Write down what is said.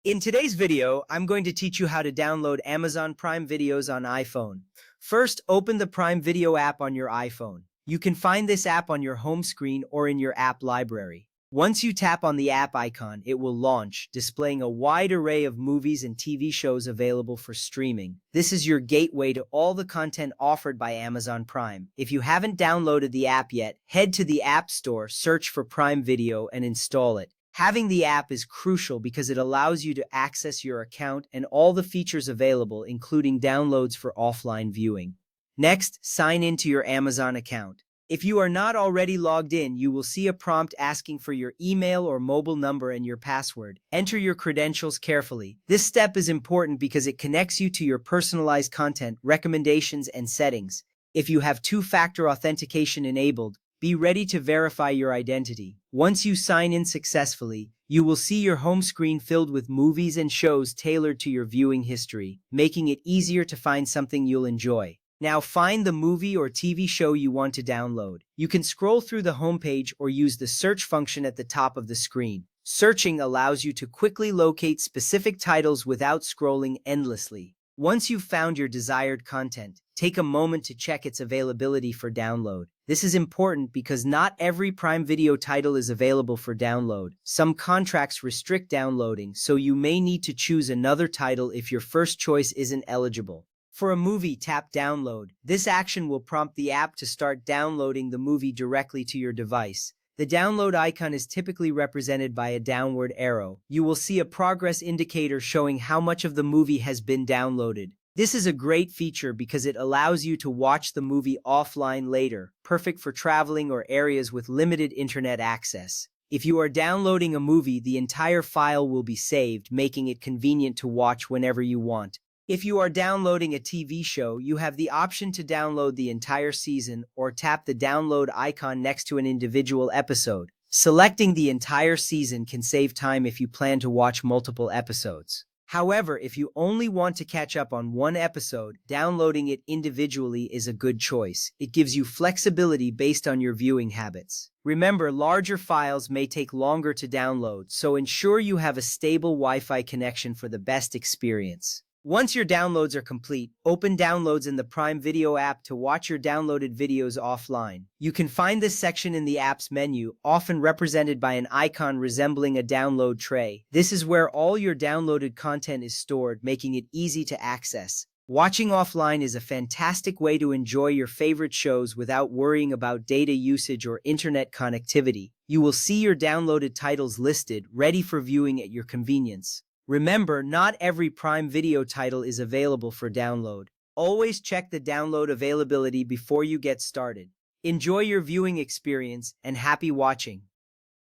In today's video, I'm going to teach you how to download Amazon Prime Videos on iPhone. First, open the Prime Video app on your iPhone. You can find this app on your home screen or in your app library. Once you tap on the app icon, it will launch, displaying a wide array of movies and TV shows available for streaming. This is your gateway to all the content offered by Amazon Prime. If you haven't downloaded the app yet, head to the App Store, search for Prime Video, and install it. Having the app is crucial because it allows you to access your account and all the features available, including downloads for offline viewing. Next, sign into your Amazon account. If you are not already logged in, you will see a prompt asking for your email or mobile number and your password. Enter your credentials carefully. This step is important because it connects you to your personalized content, recommendations, and settings. If you have two-factor authentication enabled, be ready to verify your identity. Once you sign in successfully, you will see your home screen filled with movies and shows tailored to your viewing history, making it easier to find something you'll enjoy. Now find the movie or TV show you want to download. You can scroll through the homepage or use the search function at the top of the screen. Searching allows you to quickly locate specific titles without scrolling endlessly. Once you've found your desired content, take a moment to check its availability for download. This is important because not every Prime Video title is available for download. Some contracts restrict downloading, so you may need to choose another title if your first choice isn't eligible. For a movie, tap Download. This action will prompt the app to start downloading the movie directly to your device. The download icon is typically represented by a downward arrow. You will see a progress indicator showing how much of the movie has been downloaded. This is a great feature because it allows you to watch the movie offline later, perfect for traveling or areas with limited internet access. If you are downloading a movie, the entire file will be saved, making it convenient to watch whenever you want. If you are downloading a TV show, you have the option to download the entire season or tap the download icon next to an individual episode. Selecting the entire season can save time if you plan to watch multiple episodes. However, if you only want to catch up on one episode, downloading it individually is a good choice. It gives you flexibility based on your viewing habits. Remember, larger files may take longer to download, so ensure you have a stable Wi-Fi connection for the best experience. Once your downloads are complete, open Downloads in the Prime Video app to watch your downloaded videos offline. You can find this section in the app's menu, often represented by an icon resembling a download tray. This is where all your downloaded content is stored, making it easy to access. Watching offline is a fantastic way to enjoy your favorite shows without worrying about data usage or internet connectivity. You will see your downloaded titles listed, ready for viewing at your convenience. Remember, not every Prime Video title is available for download. Always check the download availability before you get started. Enjoy your viewing experience and happy watching.